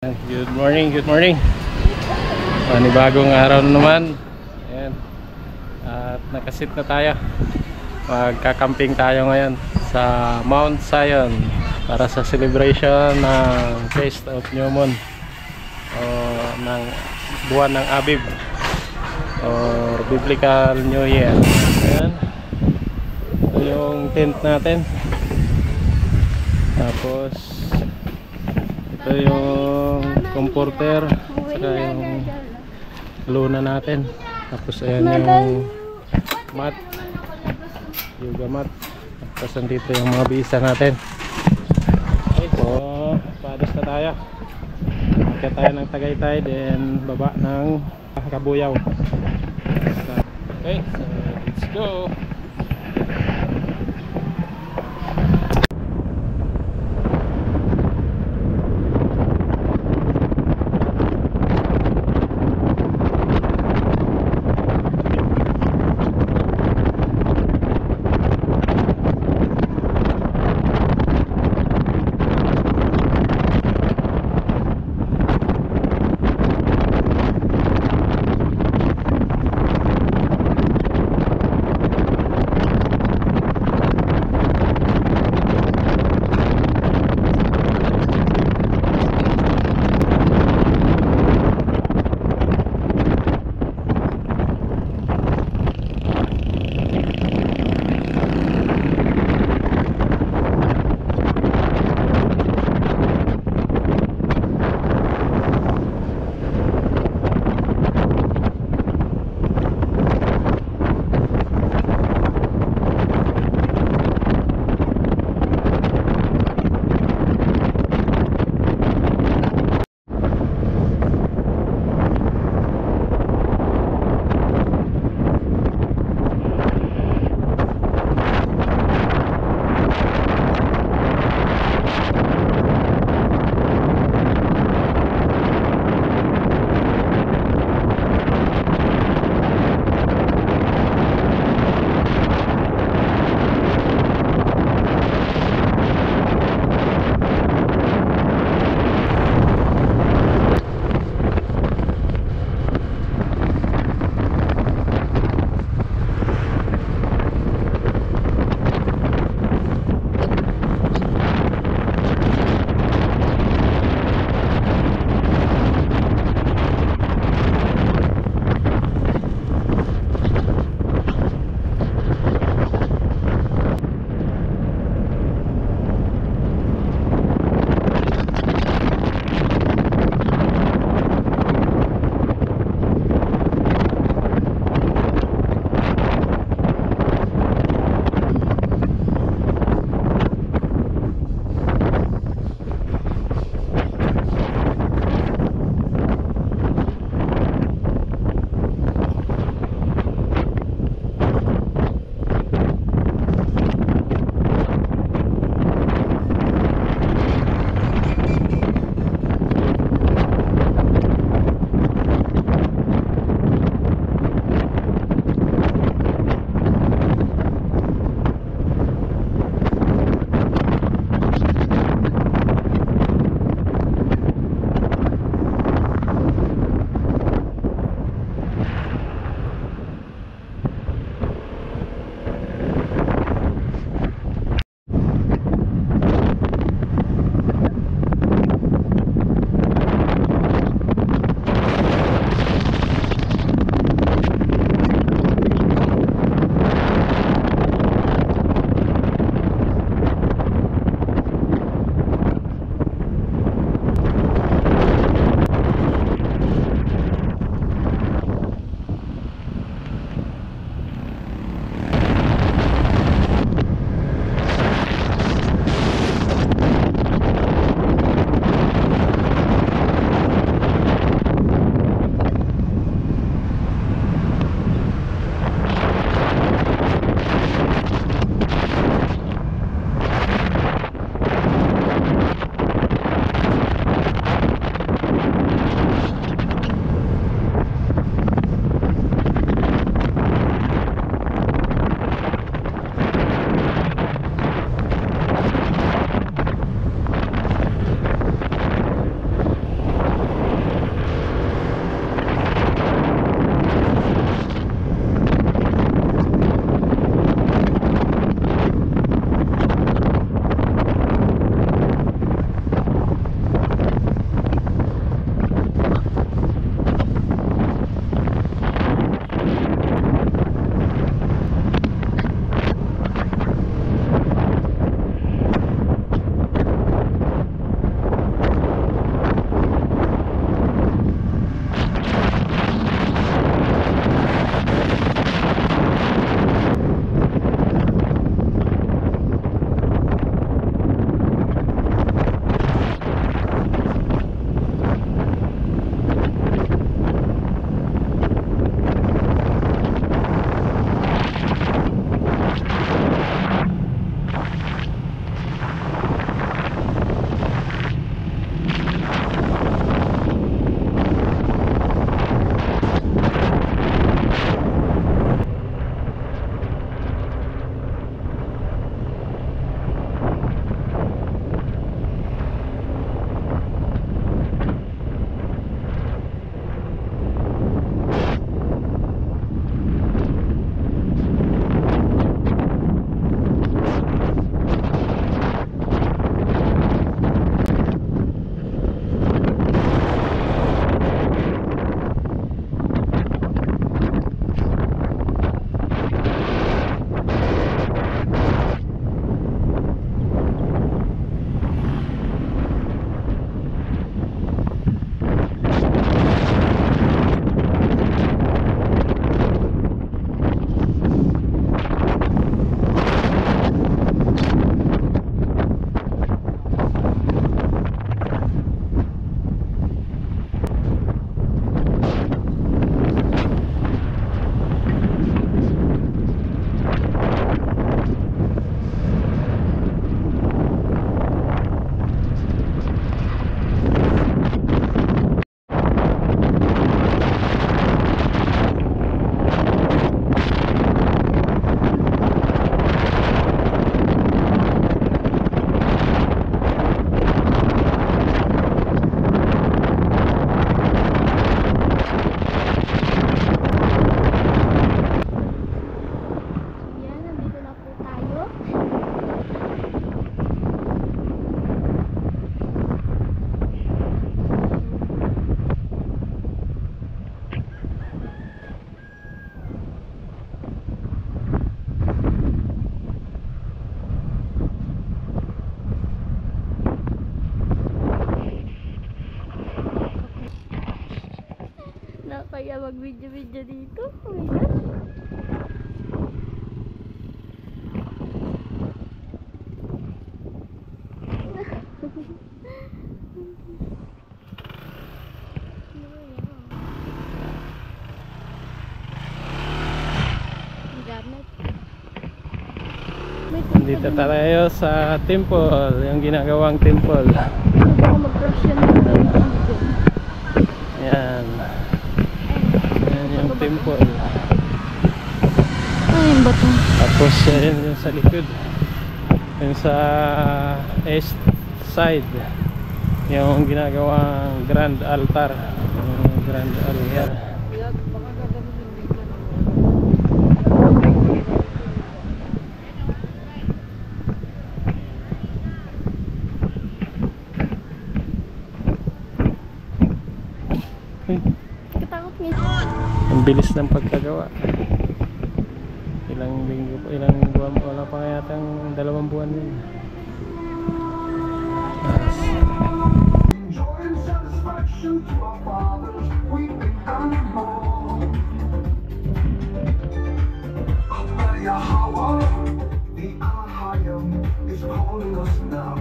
Good morning, good morning. Panibagong araw na naman. Ayan. At nakasit na tayo. Magkakamping tayo ngayon sa Mount Zion para sa celebration ng Feast of New Moon o ng buwan ng Abib or Biblical New Year. Ayan. Ito yung tent natin. Tapos ito yung comforter, saka yung luna natin. Tapos ayan yung mat, yoga mat. Tapos nandito yung mga bisa natin. Okay, so paadas na tayo. Akit tayo ng Tagaytay, then baba ng Kabuyaw. Okay, so let's go. kaya mag-video-video dito. Oh my God. Dito tayo sa temple, yung ginagawang temple. Baka mag-crush yan. Yan. Yan yung temple. Ay, yung bato. Tapos yan yung sa likod. Yung sa east side, yung ginagawang grand altar. Yung grand altar. Katakot nga. Ang bilis ng pagkagawa. Ilang linggo pa, ilang buwan, wala pa nga yatang 2 buwan yun. Joy and satisfaction to our fathers, weeping and mourn. Allah Yahweh, the Ahayim is calling us now.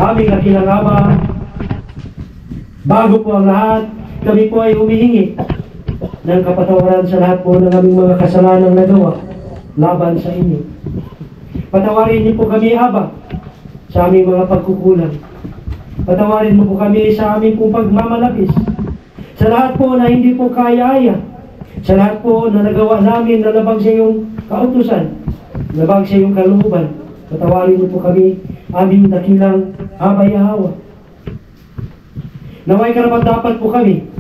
Aming dakilang Ama, bago po ang lahat, kami po ay humihingi ng kapatawaran sa lahat po ng aming mga kasalanang nagawa laban sa inyo. Patawarin niyo po kami, Aba, sa aming mga pagkukulang. Patawarin mo po kami sa aming pong pagmamalabis. Sa lahat po na hindi po kaya-aya. Sa lahat po na nagawa namin na labag sa iyong kautusan, labag sa iyong kalooban. Patawarin niyo po kami, aming dakilang Aba Yahweh. Naway karapat-dapat po kami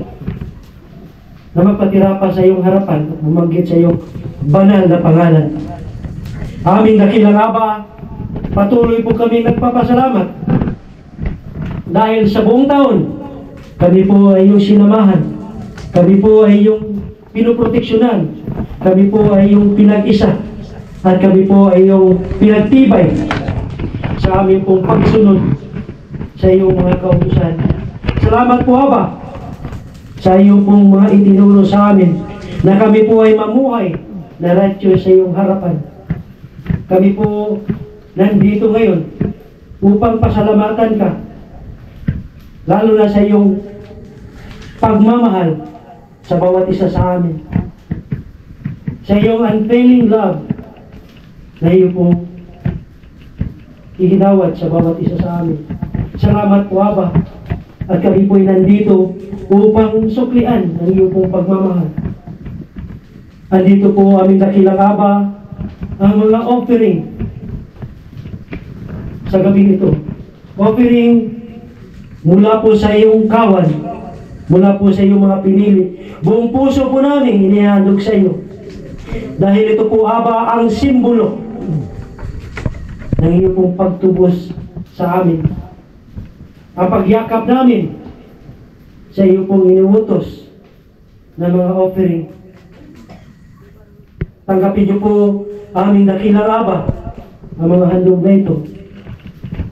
na magpatira pa sa iyong harapan at bumanggit sa iyong banal na pangalan. Aming dakilang Aba, patuloy po kami nagpapasalamat dahil sa buong taon kami po ay iyong sinamahan, kami po ay iyong pinoproteksyonan, kami po ay iyong pinag-isa, at kami po ay iyong pinagtibay sa aming pong pagsunod sa iyong mga kautusan. Salamat po, Aba, sa iyong pong mga itinuro sa amin na kami po ay mamuhay na ratyo sa iyong harapan. Kami po nandito ngayon upang pasalamatan ka, lalo na sa iyong pagmamahal sa bawat isa sa amin, sa iyong unfailing love na iyo pong ihinawad sa bawat isa sa amin. Salamat po, Aba, at kami po'y nandito upang suklian ang iyo pong pagmamahal. andito po aming dakilang Aba, ang mga offering sa gabi ito. Offering mula po sa iyong kawan, mula po sa iyong mga pinili. Buong puso po namin inihandog sa iyo. Dahil ito po, Aba, ang simbolo ng iyong pong pagtubos sa amin. Ang pagyakap namin sa iyo pong inuutos na mga offering. Tanggapin niyo po aming dakilang Aba, ang mga handog na ito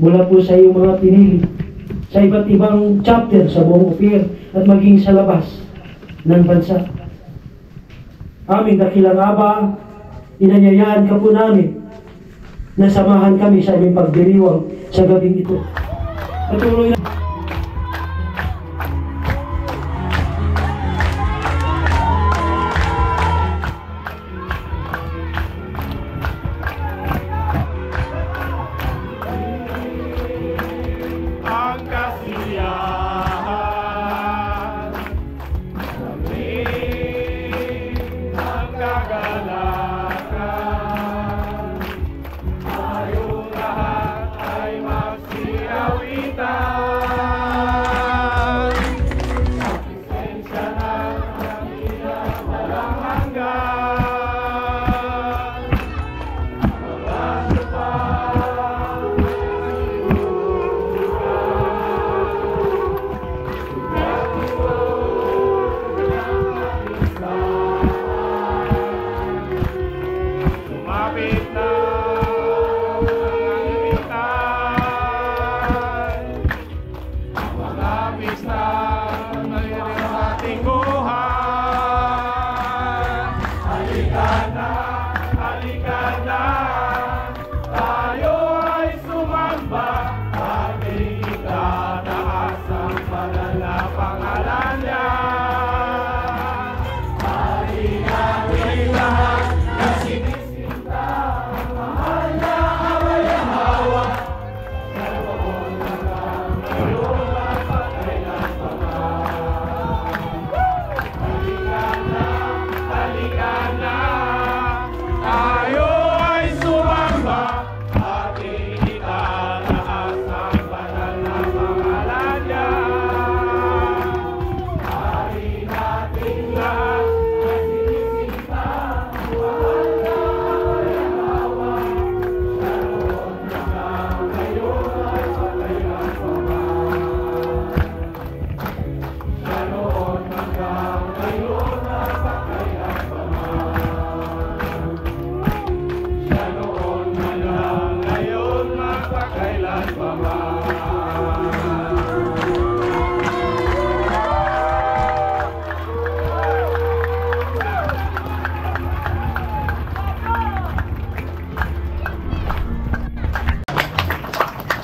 mula po sa iyong mga pinili sa iba't ibang chapter sa buong Ophir at maging sa labas ng bansa. Aming dakilang Aba, inanyayahan ka po namin na samahan kami sa aming pagdiriwang sa gabing ito. Patuloy na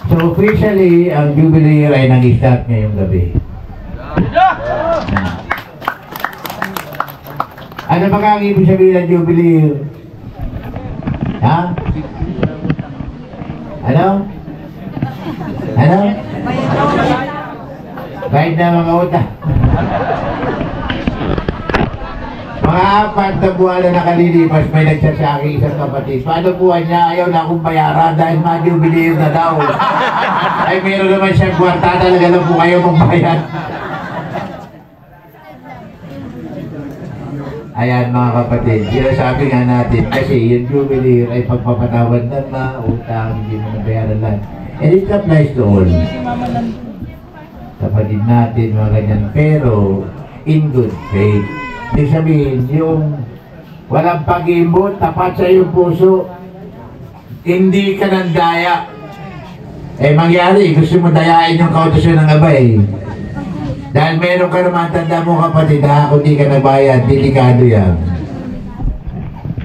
So officially, ang Jubilee Year ay nag-start ngayong gabi. Ano ba ang ibig sabihin ng Jubilee Year? Ha? Ano? Ano? Bayad na mga utang. Mga 4 na buwan na nakalilipas, may nagsasaki isang kapatid. Paano buwan niya? Ayaw na akong bayaran dahil ma-Jubilee na daw. Ay, meron naman siyang kwarta, talaga lang po kayo magbayad. Ayan mga kapatid, sinasabi nga natin kasi yung Jubilee ay pagpapatawad ng mga utang, hindi mo nabayaran lang. And it applies to all. Kapatid natin, mga ganyan. Pero, in good faith. Ibig sabihin, yung walang pag-imbot, tapat sa iyong puso, hindi ka nang daya. Eh, mangyari, gusto mo dayain yung kautusan ng abay. Dahil meron ka naman, tanda mo kapatid, kung di ka nagbayad, delikado yan.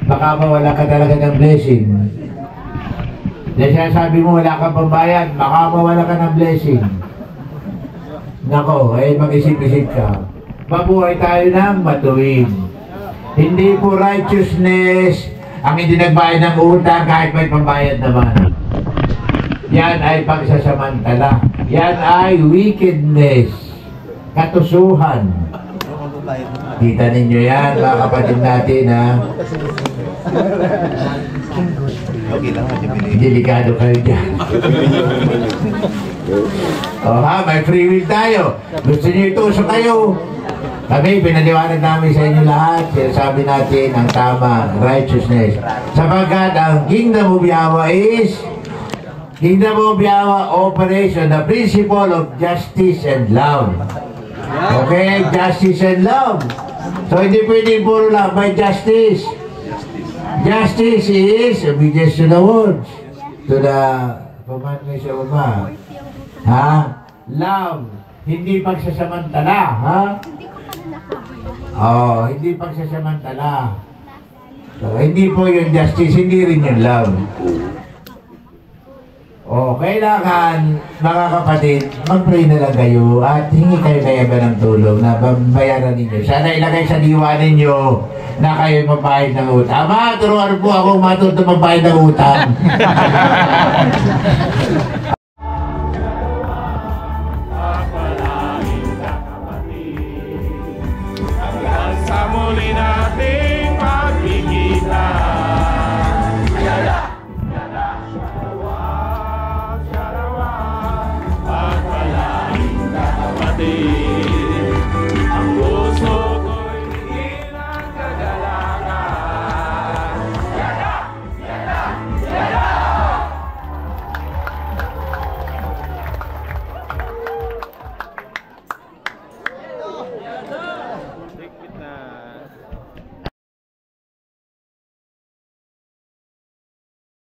Baka mawala ka talaga ng blessing. Dahil sinasabi mo, wala kang pambayad, baka mawala ka ng blessing. Nako, eh, mag-isip-isip ka. Mabuhay tayo ng matuwid. Hindi po righteousness ang hindi nagbayad ng utang kahit may pambayad naman. Yan ay pagsasamantala. Yan ay wickedness. Katusuhan. Kita ninyo yan, mga kapatid natin, ha? Delikado kayo dyan. Oh, ha, may free will tayo. Gusto nyo itusok kayo. Kami, pinaliwanag namin sa inyo lahat. Sinasabi natin ang tama, righteousness. Sapagkat ang Kingdom of Yahweh is Kingdom of Yahweh operation, the principle of justice and love. Okay, justice and love. So hindi pwedeng puro lang by justice. Justice is obedience to the words, to the commandments of Allah. Ha? Love, hindi pagsasamantala, ha? Oh, hindi pagsasamantala. So, hindi po yung justice, hindi rin yung love. Oh, kailangan, mga kapatid, mag-pray na lang kayo at hingi kayo na iba ng tulong na bayaran ninyo. Sana ilagay sa diwa ninyo na kayo magbayad ng utang. Ama, turuan po ako matuto magbayad ng utang. Sa muli na